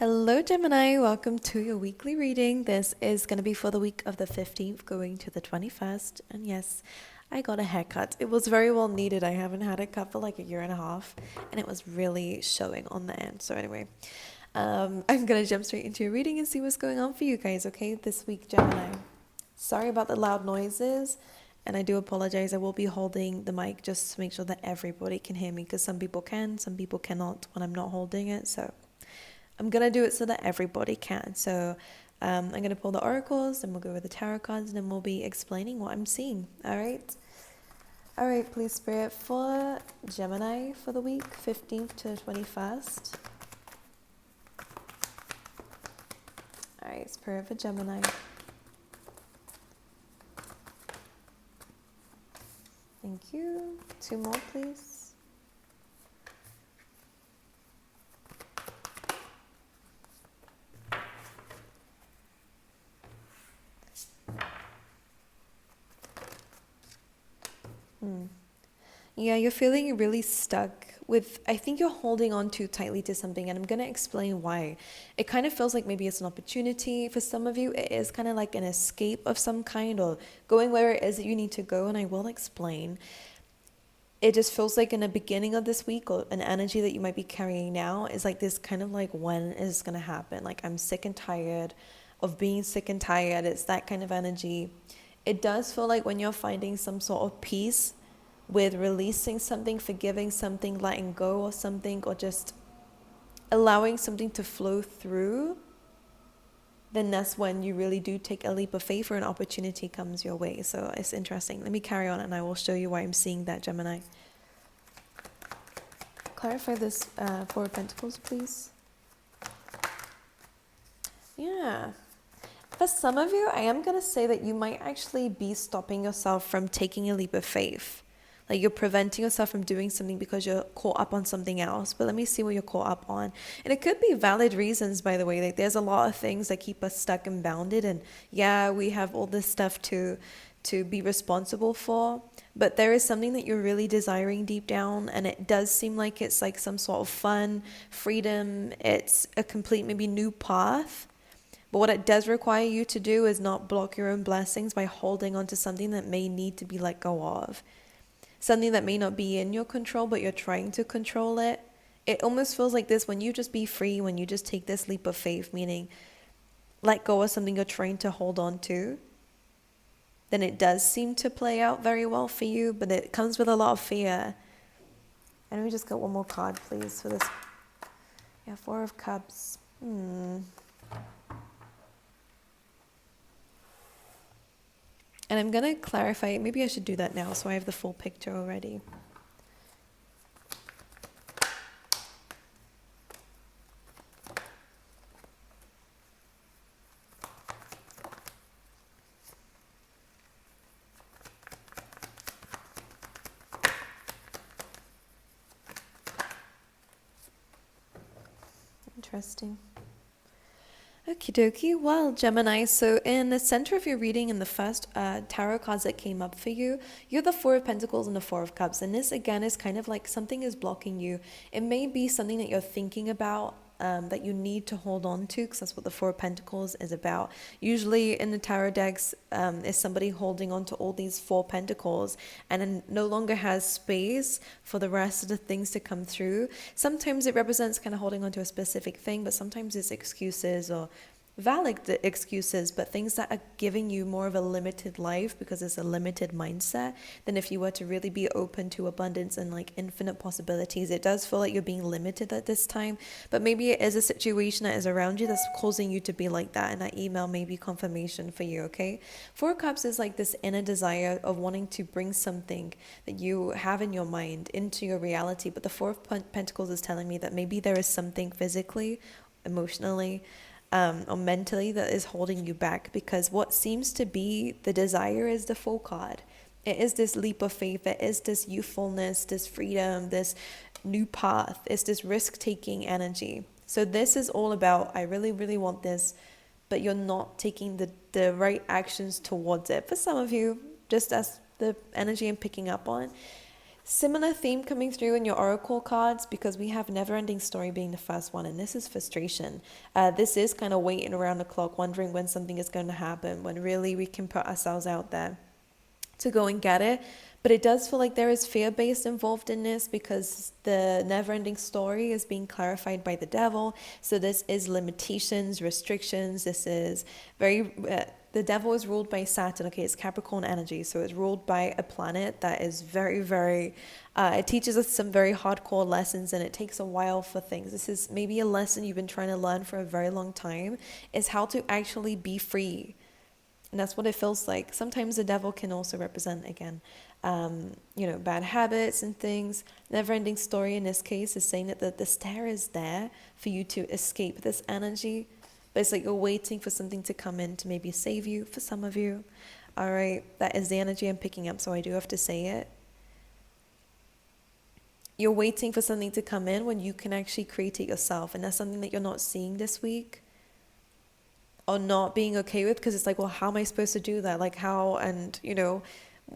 Hello, Gemini. Welcome to your weekly reading. This is going to be for the week of the 15th going to the 21st. And yes, I got a haircut. It was very well needed. I haven't had a cut for like a year and a half, and it was really showing on the end. So, anyway, I'm going to jump straight into your reading and see what's going on for you guys, okay? This week, Gemini. Sorry about the loud noises, and I do apologize. I will be holding the mic just to make sure that everybody can hear me because some people can, some people cannot when I'm not holding it. So I'm going to do it so that everybody can. So I'm going to pull the oracles, then we'll go over the tarot cards, and then we'll be explaining what I'm seeing. All right? All right, please, Spirit, for Gemini for the week, 15th to 21st. All right, Spirit for Gemini. Thank you. 2 more, please. Yeah, you're feeling really stuck with, I think you're holding on too tightly to something, and I'm going to explain why. It kind of feels like maybe it's an opportunity. For some of you, it is kind of like an escape of some kind, or going where it is that you need to go, and I will explain. It just feels like in the beginning of this week, or an energy that you might be carrying now is like this kind of like, when is this going to happen? Like, I'm sick and tired of being sick and tired. It's that kind of energy. It does feel like when you're finding some sort of peace with releasing something, forgiving something, letting go of something, or just allowing something to flow through, then that's when you really do take a leap of faith or an opportunity comes your way. So it's interesting. Let me carry on and I will show you why I'm seeing that, Gemini. Clarify this 4 of Pentacles, please. Yeah. For some of you, I am going to say that you might actually be stopping yourself from taking a leap of faith. Like, you're preventing yourself from doing something because you're caught up on something else. But let me see what you're caught up on. And it could be valid reasons, by the way. Like, there's a lot of things that keep us stuck and bounded. And yeah, we have all this stuff to be responsible for. But there is something that you're really desiring deep down. And it does seem like it's like some sort of fun, freedom. It's a complete, maybe new path. But what it does require you to do is not block your own blessings by holding on to something that may need to be let go of. Something that may not be in your control, but you're trying to control it. It almost feels like this when you just be free, when you just take this leap of faith, meaning let go of something you're trying to hold on to, then it does seem to play out very well for you, but it comes with a lot of fear. And we just got one more card, please, for this. Yeah, 4 of Cups. And I'm going to clarify, maybe I should do that now so I have the full picture already. Interesting. Okie dokie. Well, Gemini, so in the center of your reading, in the first tarot cards that came up for you, you're the 4 of Pentacles and the 4 of Cups. And this, again, is kind of like something is blocking you. It may be something that you're thinking about that you need to hold on to, because that's what the 4 of Pentacles is about. Usually in the tarot decks is somebody holding on to all these 4 pentacles and then no longer has space for the rest of the things to come through. Sometimes it represents kind of holding on to a specific thing, but sometimes it's excuses or valid excuses, but things that are giving you more of a limited life because it's a limited mindset than if you were to really be open to abundance and like infinite possibilities. It does feel like you're being limited at this time, but maybe it is a situation that is around you that's causing you to be like that, and that email may be confirmation for you, okay? 4 Cups is like this inner desire of wanting to bring something that you have in your mind into your reality, but the 4 of Pentacles is telling me that maybe there is something physically, emotionally, or mentally that is holding you back, because what seems to be the desire is the Fool card. It is this leap of faith. It is this youthfulness, this freedom, this new path. It's this risk-taking energy. So this is all about, I really, really want this, but you're not taking the right actions towards it. For some of you, just as the energy I'm picking up on, Similar theme coming through in your oracle cards because we have never ending story being the first one, and this is frustration. This is kind of waiting around the clock, wondering when something is going to happen, when really we can put ourselves out there to go and get it. But it does feel like there is fear-based involved in this because the never-ending story is being clarified by the devil. So this is limitations, restrictions. This is very... the devil is ruled by Saturn. Okay, it's Capricorn energy. So it's ruled by a planet that is very, very... it teaches us some very hardcore lessons, and it takes a while for things. This is maybe a lesson you've been trying to learn for a very long time, is how to actually be free. And that's what it feels like. Sometimes the devil can also represent, again, bad habits and things. Never-ending story in this case is saying that the stair is there for you to escape this energy. But it's like you're waiting for something to come in to maybe save you, for some of you. All right, that is the energy I'm picking up, so I do have to say it. You're waiting for something to come in when you can actually create it yourself. And that's something that you're not seeing this week, or not being okay with, because it's like, well, how am I supposed to do that? Like how, and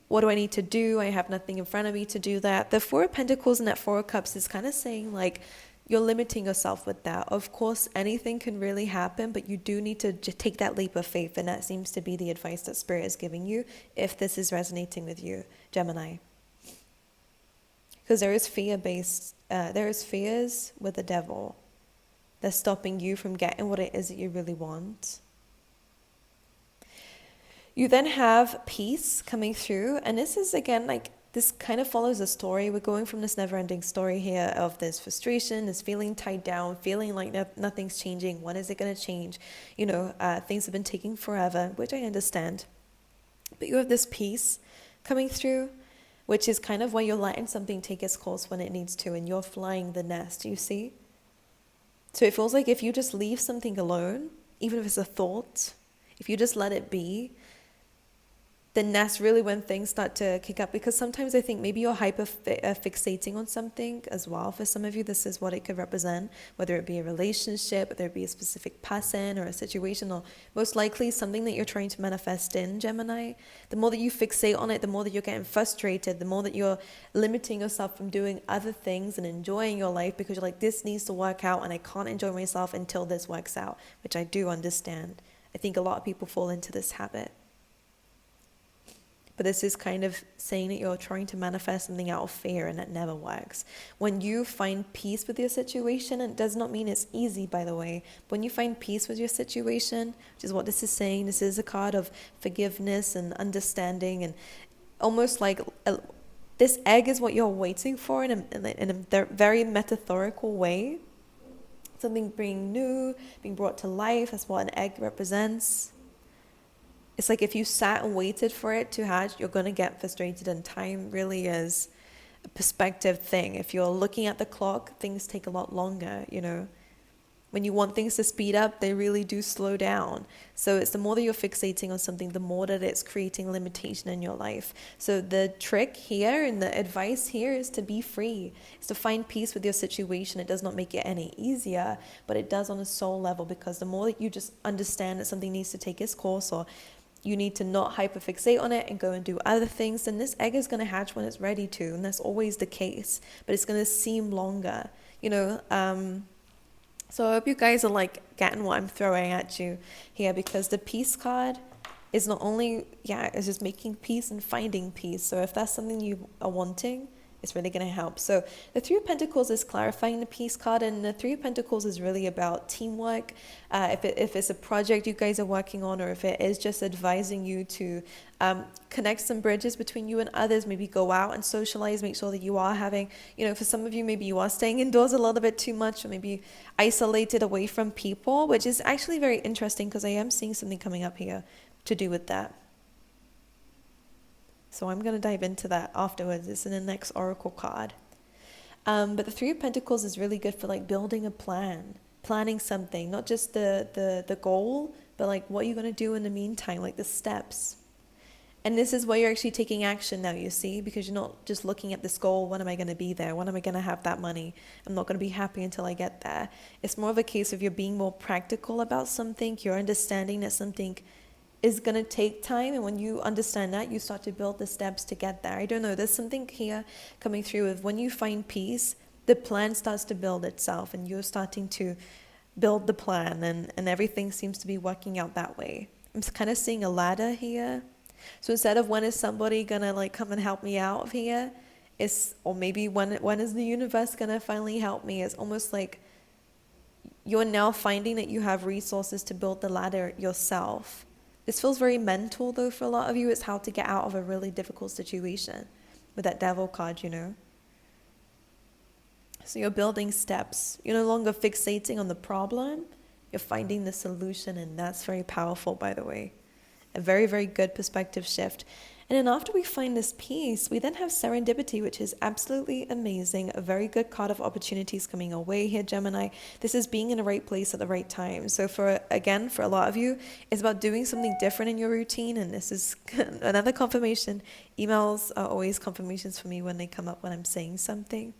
what do I need to do? I have nothing in front of me to do that. The Four of Pentacles and that Four of Cups is kind of saying like, you're limiting yourself with that. Of course, anything can really happen, but you do need to take that leap of faith. And that seems to be the advice that Spirit is giving you, if this is resonating with you, Gemini. Because there is fears with the devil that's stopping you from getting what it is that you really want. You then have peace coming through, and this is again like, this kind of follows a story. We're going from this never-ending story here of this frustration, this feeling tied down, feeling like nothing's changing. When is it going to change? Things have been taking forever, which I understand. But you have this peace coming through, which is kind of where you're letting something take its course when it needs to, and you're flying the nest, you see? So it feels like if you just leave something alone, even if it's a thought, if you just let it be, then that's really when things start to kick up. Because sometimes I think maybe you're fixating on something as well. For some of you, this is what it could represent, whether it be a relationship, whether it be a specific person or a situation, or most likely something that you're trying to manifest in, Gemini. The more that you fixate on it, the more that you're getting frustrated, the more that you're limiting yourself from doing other things and enjoying your life, because you're like, this needs to work out and I can't enjoy myself until this works out, which I do understand. I think a lot of people fall into this habit. But this is kind of saying that you're trying to manifest something out of fear, and that never works. When you find peace with your situation, and it does not mean it's easy, by the way, but when you find peace with your situation, which is what this is saying, this is a card of forgiveness and understanding, and almost like this egg is what you're waiting for in a very metaphorical way. Something being new, being brought to life, that's what an egg represents. It's like if you sat and waited for it to hatch, you're going to get frustrated, and time really is a perspective thing. If you're looking at the clock, things take a lot longer, When you want things to speed up, they really do slow down. So it's the more that you're fixating on something, the more that it's creating limitation in your life. So the trick here and the advice here is to be free. It's to find peace with your situation. It does not make it any easier, but it does on a soul level, because the more that you just understand that something needs to take its course, or you need to not hyperfixate on it and go and do other things, then this egg is going to hatch when it's ready to, and that's always the case, but it's going to seem longer, So I hope you guys are like getting what I'm throwing at you here, because the peace card is not only, it's just making peace and finding peace. So if that's something you are wanting, it's really going to help. So the Three of Pentacles is clarifying the peace card, and the Three of Pentacles is really about teamwork. If it's a project you guys are working on, or if it is just advising you to connect some bridges between you and others, maybe go out and socialize, make sure that you are having, for some of you, maybe you are staying indoors a little bit too much, or maybe isolated away from people, which is actually very interesting, because I am seeing something coming up here to do with that. So I'm going to dive into that afterwards. It's in the next oracle card. But the Three of Pentacles is really good for like building a plan, planning something, not just the goal, but like what you're going to do in the meantime, like the steps. And this is where you're actually taking action now, you see, because you're not just looking at this goal. When am I going to be there? When am I going to have that money? I'm not going to be happy until I get there. It's more of a case of you're being more practical about something. You're understanding that something is going to take time, and when you understand that, you start to build the steps to get there. I don't know, there's something here coming through with when you find peace, the plan starts to build itself, and you're starting to build the plan, and everything seems to be working out that way. I'm kind of seeing a ladder here. So instead of when is somebody gonna like come and help me out of here, or maybe when is the universe gonna finally help me, it's almost like you're now finding that you have resources to build the ladder yourself. This feels very mental though for a lot of you. It's how to get out of a really difficult situation with that devil card, you know. So you're building steps. You're no longer fixating on the problem. You're finding the solution, and that's very powerful, by the way. A very, very good perspective shift. And then after we find this peace, we then have serendipity, which is absolutely amazing. A very good card of opportunities coming our way here, Gemini. This is being in the right place at the right time. So for a lot of you, it's about doing something different in your routine. And this is another confirmation. Emails are always confirmations for me when they come up when I'm saying something.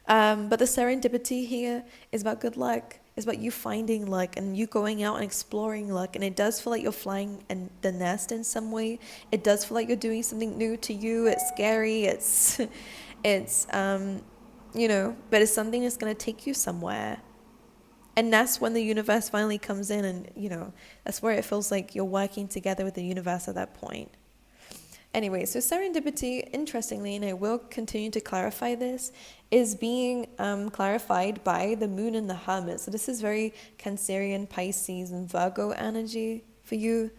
But the serendipity here is about good luck. It's about you finding luck and you going out and exploring luck. And it does feel like you're flying in the nest in some way. It does feel like you're doing something new to you. It's scary. It's you know, but it's something that's going to take you somewhere. And that's when the universe finally comes in, and, you know, that's where it feels like you're working together with the universe at that point. Anyway, so serendipity, interestingly, and I will continue to clarify this, is being clarified by the moon and the hermit. So this is very Cancerian, Pisces, and Virgo energy for you.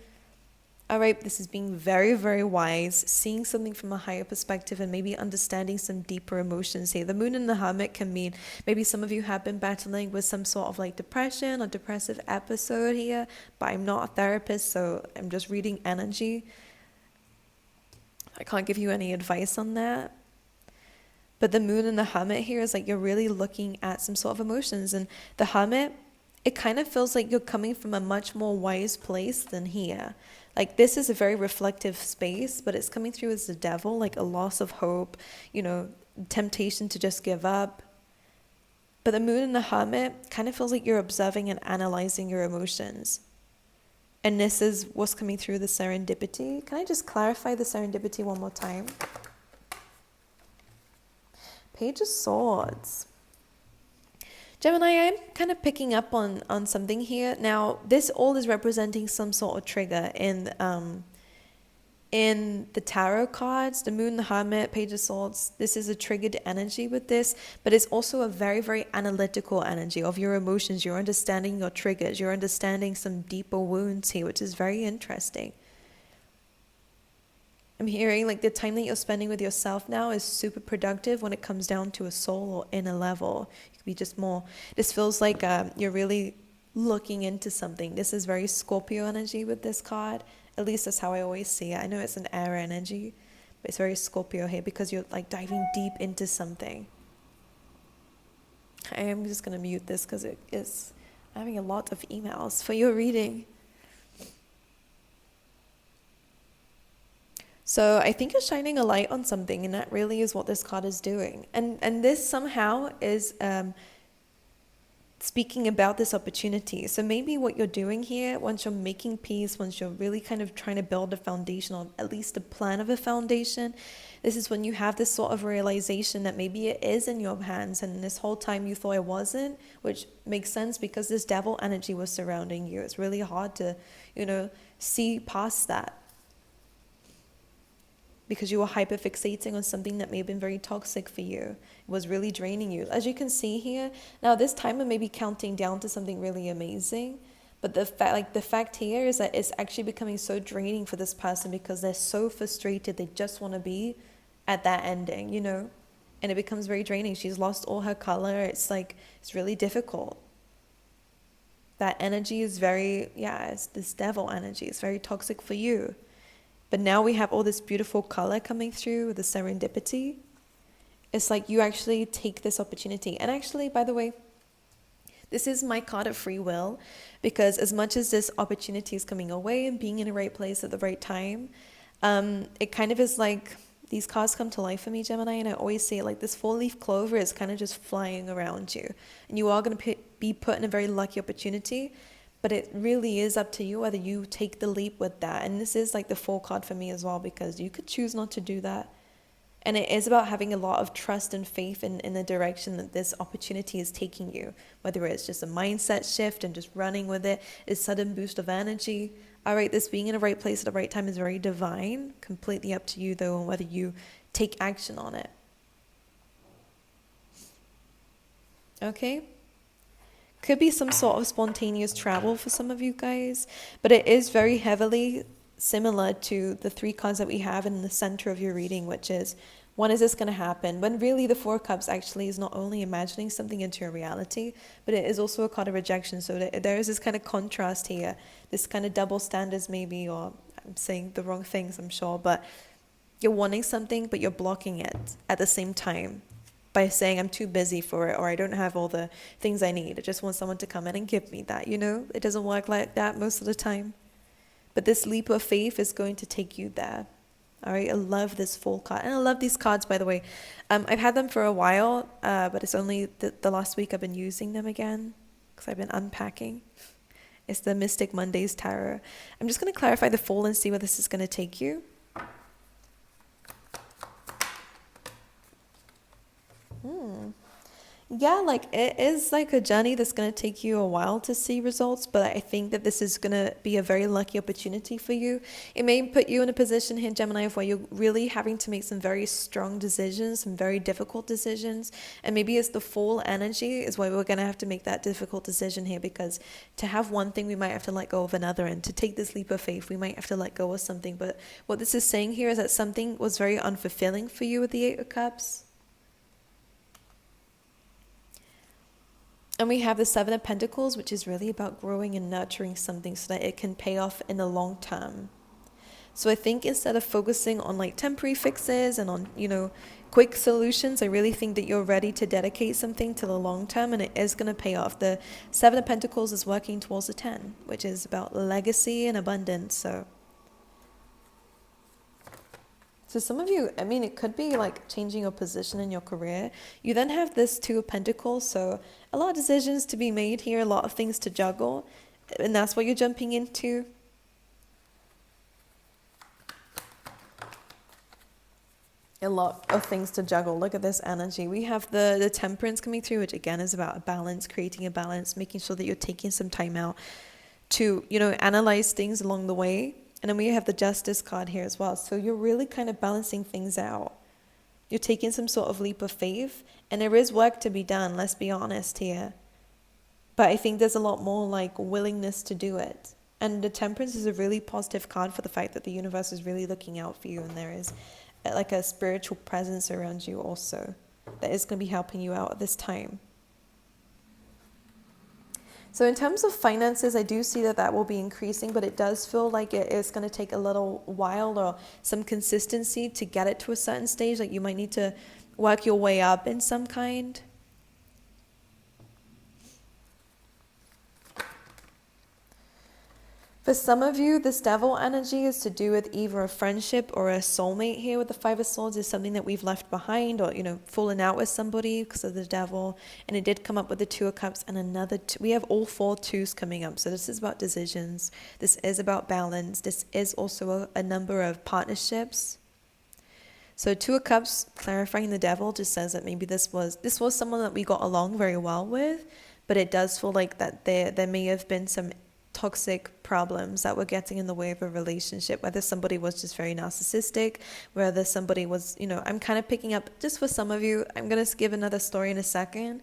All right, this is being very, very wise, seeing something from a higher perspective, and maybe understanding some deeper emotions here. The moon and the hermit can mean maybe some of you have been battling with some sort of like depression or depressive episode here, but I'm not a therapist, so I'm just reading energy. I can't give you any advice on that. But the moon and the hermit here is like you're really looking at some sort of emotions. And the hermit, it kind of feels like you're coming from a much more wise place than here. Like this is a very reflective space, but it's coming through as the devil, like a loss of hope, you know, temptation to just give up. But the moon and the hermit kind of feels like you're observing and analyzing your emotions. And this is what's coming through the serendipity. Can I just clarify the serendipity one more time? Page of Swords. Gemini, I'm kind of picking up on something here. Now, this all is representing some sort of trigger in the tarot cards, the moon, the hermit, page of swords. This is a triggered energy with this, but it's also a very, very analytical energy of your emotions. You're understanding your triggers. You're understanding some deeper wounds here, which is very interesting. I'm hearing like the time that you're spending with yourself now is super productive when it comes down to a soul or inner level. You could be just more, this feels like you're really looking into something. This is very Scorpio energy with this card. At least that's how I always see it. I know it's an air energy, but it's very Scorpio here because you're like diving deep into something. I am just going to mute this because it is having a lot of emails for your reading. So I think you're shining a light on something, and that really is what this card is doing. And this somehow is speaking about this opportunity. So maybe what you're doing here, once you're making peace, once you're really kind of trying to build a foundation, or at least a plan of a foundation, this is when you have this sort of realization that maybe it is in your hands, and this whole time you thought it wasn't, which makes sense because this devil energy was surrounding you. It's really hard to, you know, see past that, because you were hyperfixating on something that may have been very toxic for you. It was really draining you. As you can see here, now this timer may be counting down to something really amazing, but the fact here is that it's actually becoming so draining for this person because they're so frustrated. They just want to be at that ending, you know, and it becomes very draining. She's lost all her color. It's like, it's really difficult. That energy is very, it's this devil energy. It's very toxic for you. But now we have all this beautiful color coming through with the serendipity. It's like you actually take this opportunity. And actually, by the way, this is my card of free will, because as much as this opportunity is coming away and being in the right place at the right time, it kind of is like these cards come to life for me, Gemini, and I always say like this 4-leaf clover is kind of just flying around you. And you are going to be put in a very lucky opportunity. But it really is up to you whether you take the leap with that. And this is like the Fool card for me as well, because you could choose not to do that. And it is about having a lot of trust and faith in the direction that this opportunity is taking you. Whether it's just a mindset shift and just running with it, a sudden boost of energy. All right, this being in the right place at the right time is very divine. Completely up to you though, and whether you take action on it. Okay? Could be some sort of spontaneous travel for some of you guys, but it is very heavily similar to the 3 cards that we have in the center of your reading, which is, when is this going to happen? When really the 4 cups actually is not only imagining something into your reality, but it is also a card of rejection. So there is this kind of contrast here, this kind of double standards maybe, or I'm saying the wrong things, I'm sure, but you're wanting something, but you're blocking it at the same time by saying I'm too busy for it, or I don't have all the things I need. I just want someone to come in and give me that, It doesn't work like that most of the time. But this leap of faith is going to take you there. All right, I love this Fool card. And I love these cards, by the way. I've had them for a while, but it's only the last week I've been using them again because I've been unpacking. It's the Mystic Mondays Tarot. I'm just going to clarify the Fool and see where this is going to take you. Yeah, like it is like a journey that's going to take you a while to see results, but I think that this is going to be a very lucky opportunity for you. It may put you in a position here, Gemini, of where you're really having to make some very strong decisions, some very difficult decisions, and maybe it's the Fool energy is why we're going to have to make that difficult decision here, because to have one thing, we might have to let go of another, and to take this leap of faith, we might have to let go of something. But what this is saying here is that something was very unfulfilling for you with the 8 of Cups. And we have the 7 of Pentacles, which is really about growing and nurturing something so that it can pay off in the long term. So I think instead of focusing on like temporary fixes and on, quick solutions, I really think that you're ready to dedicate something to the long term, and it is going to pay off. The 7 of Pentacles is working towards the 10, which is about legacy and abundance. So some of you, it could be like changing your position in your career. You then have this 2 of Pentacles, so a lot of decisions to be made here, a lot of things to juggle, and that's what you're jumping into. A lot of things to juggle. Look at this energy. We have the Temperance coming through, which again is about a balance, creating a balance, making sure that you're taking some time out to, analyze things along the way. And then we have the Justice card here as well. So you're really kind of balancing things out. You're taking some sort of leap of faith. And there is work to be done, let's be honest here. But I think there's a lot more like willingness to do it. And the Temperance is a really positive card for the fact that the universe is really looking out for you. And there is like a spiritual presence around you also that is going to be helping you out at this time. So in terms of finances, I do see that will be increasing, but it does feel like it is going to take a little while or some consistency to get it to a certain stage. Like you might need to work your way up in some kind. For some of you, this Devil energy is to do with either a friendship or a soulmate here with the 5 of Swords. Is something that we've left behind, or, fallen out with somebody because of the Devil. And it did come up with the 2 of Cups and another 2. We have all 4 2s coming up. So this is about decisions. This is about balance. This is also a number of partnerships. So 2 of Cups, clarifying the Devil, just says that maybe this was someone that we got along very well with, but it does feel like that there may have been some toxic problems that were getting in the way of a relationship, whether somebody was just very narcissistic, whether somebody was, I'm kind of picking up, just for some of you, I'm going to give another story in a second.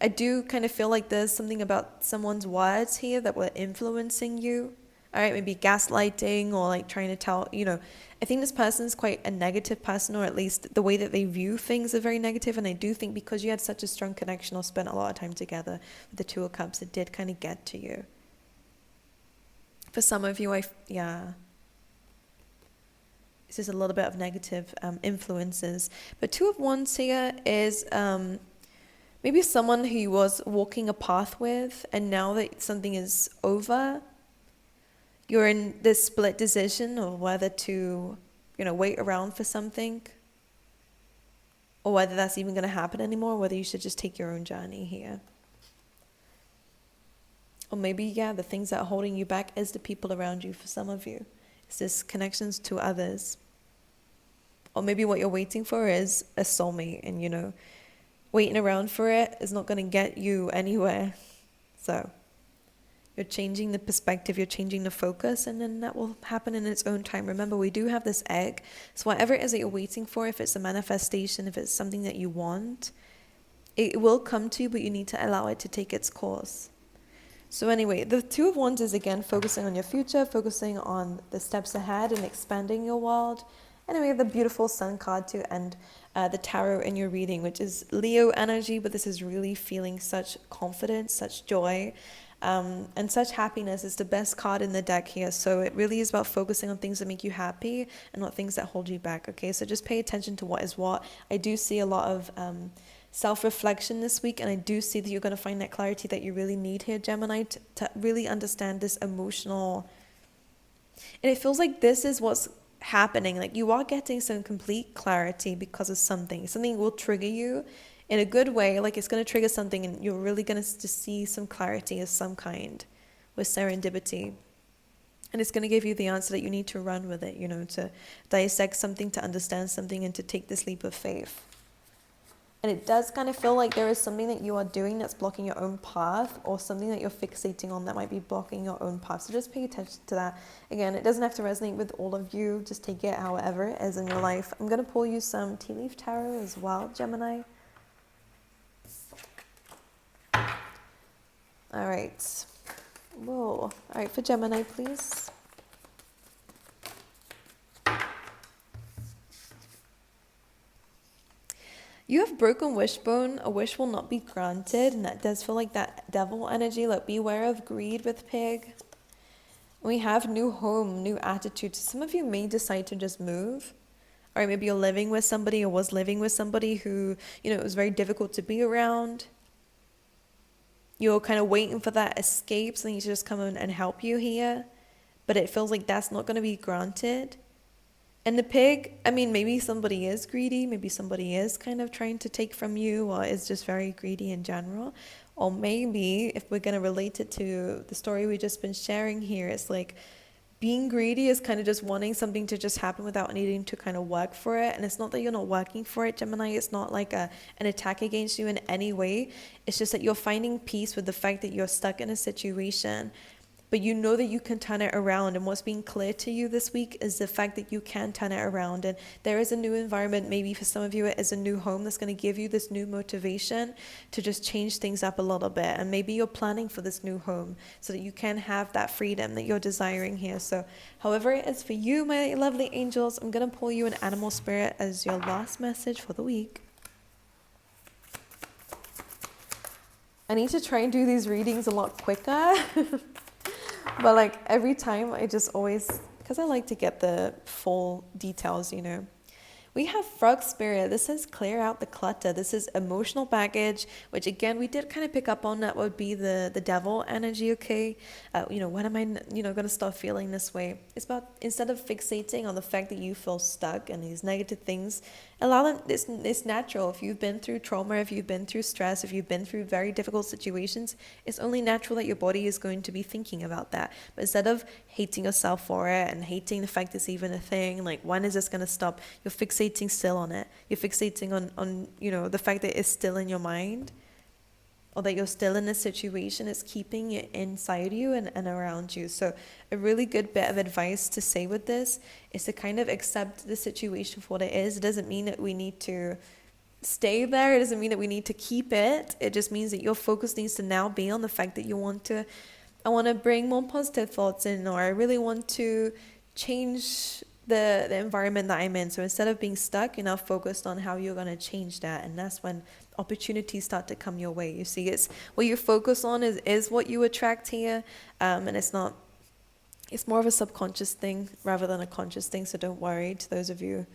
I do kind of feel like there's something about someone's words here that were influencing you. All right, maybe gaslighting or like trying to tell, I think this person's quite a negative person, or at least the way that they view things are very negative. And I do think because you had such a strong connection or spent a lot of time together with the 2 of Cups, it did kind of get to you. For some of you, this is a little bit of negative influences. But 2 of Wands here is maybe someone who you was walking a path with, and now that something is over, you're in this split decision of whether to, wait around for something, or whether that's even going to happen anymore, or whether you should just take your own journey here. Or maybe, yeah, the things that are holding you back is the people around you for some of you. It's this connections to others. Or maybe what you're waiting for is a soulmate, and waiting around for it is not going to get you anywhere. So you're changing the perspective, you're changing the focus, and then that will happen in its own time. Remember, we do have this egg. So whatever it is that you're waiting for, if it's a manifestation, if it's something that you want, it will come to you, but you need to allow it to take its course. So anyway, the Two of Wands is again focusing on your future, focusing on the steps ahead and expanding your world. And then we have the beautiful Sun card to end the tarot in your reading, which is Leo energy, but this is really feeling such confidence, such joy, and such happiness. Is the best card in the deck here. So it really is about focusing on things that make you happy and not things that hold you back. Okay, so just pay attention to what is what. I do see a lot of self-reflection this week, and I do see that you're going to find that clarity that you really need here, Gemini, to really understand this emotional, and it feels like this is what's happening. Like you are getting some complete clarity because of something will trigger you in a good way. Like it's going to trigger something, and you're really going to see some clarity of some kind with serendipity, and it's going to give you the answer that you need to run with it, to dissect something, to understand something, and to take this leap of faith. And it does kind of feel like there is something that you are doing that's blocking your own path, or something that you're fixating on that might be blocking your own path. So just pay attention to that. Again, it doesn't have to resonate with all of you. Just take it however it is in your life. I'm going to pull you some tea leaf tarot as well, Gemini. All right. Whoa. All right, for Gemini, please. You have broken wishbone. A wish will not be granted, and that does feel like that devil energy. Like beware of greed with pig. We have new home, new attitude. Some of you may decide to just move, or maybe you're living with somebody, or was living with somebody who it was very difficult to be around. You're kind of waiting for that escape, something to just come in and help you here, but it feels like that's not going to be granted. And the pig, maybe somebody is greedy, maybe somebody is kind of trying to take from you, or is just very greedy in general. Or maybe, if we're going to relate it to the story we've just been sharing here, it's like being greedy is kind of just wanting something to just happen without needing to kind of work for it. And it's not that you're not working for it, Gemini. It's not like an attack against you in any way. It's just that you're finding peace with the fact that you're stuck in a situation, but you know that you can turn it around. And what's being clear to you this week is the fact that you can turn it around. And there is a new environment. Maybe for some of you it is a new home that's going to give you this new motivation to just change things up a little bit. And maybe you're planning for this new home so that you can have that freedom that you're desiring here. So however it is for you, my lovely angels, I'm going to pull you an animal spirit as your last message for the week. I need to try and do these readings a lot quicker. But like every time I just always, because I like to get the full details, We have frog spirit. This says clear out the clutter. This is emotional baggage, which again, we did kind of pick up on. That would be the devil energy, okay? When am I, going to start feeling this way? It's about, instead of fixating on the fact that you feel stuck and these negative things, allow them, it's natural. If you've been through trauma, if you've been through stress, if you've been through very difficult situations, it's only natural that your body is going to be thinking about that. But instead of hating yourself for it and hating the fact it's even a thing, like when is this going to stop? You're fixating still on it. You're fixating on the fact that it's still in your mind, or that you're still in a situation. It's keeping it inside you and around you. So a really good bit of advice to say with this is to kind of accept the situation for what it is. It doesn't mean that we need to stay there. It doesn't mean that we need to keep it. It just means that your focus needs to now be on the fact that I want to bring more positive thoughts in, or I really want to change the environment that I'm in. So instead of being stuck, you're now focused on how you're going to change that. And that's when opportunities start to come your way. You see, it's what you focus on is what you attract here. And it's more of a subconscious thing rather than a conscious thing. So don't worry, to those of you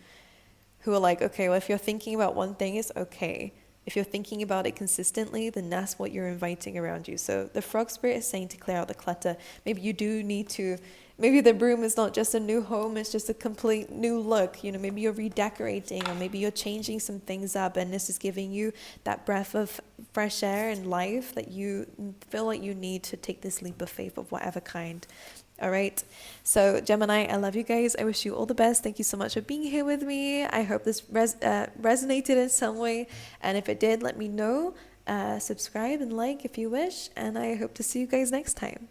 who are like, okay, well, if you're thinking about one thing, it's okay. If you're thinking about it consistently, then that's what you're inviting around you. So the frog spirit is saying to clear out the clutter. Maybe you do need to maybe the room is not just a new home, it's just a complete new look. You know, maybe you're redecorating, or maybe you're changing some things up, and this is giving you that breath of fresh air and life that you feel like you need to take this leap of faith of whatever kind. All right. So, Gemini, I love you guys. I wish you all the best. Thank you so much for being here with me. I hope this resonated in some way. And if it did, let me know. Subscribe and like if you wish. And I hope to see you guys next time.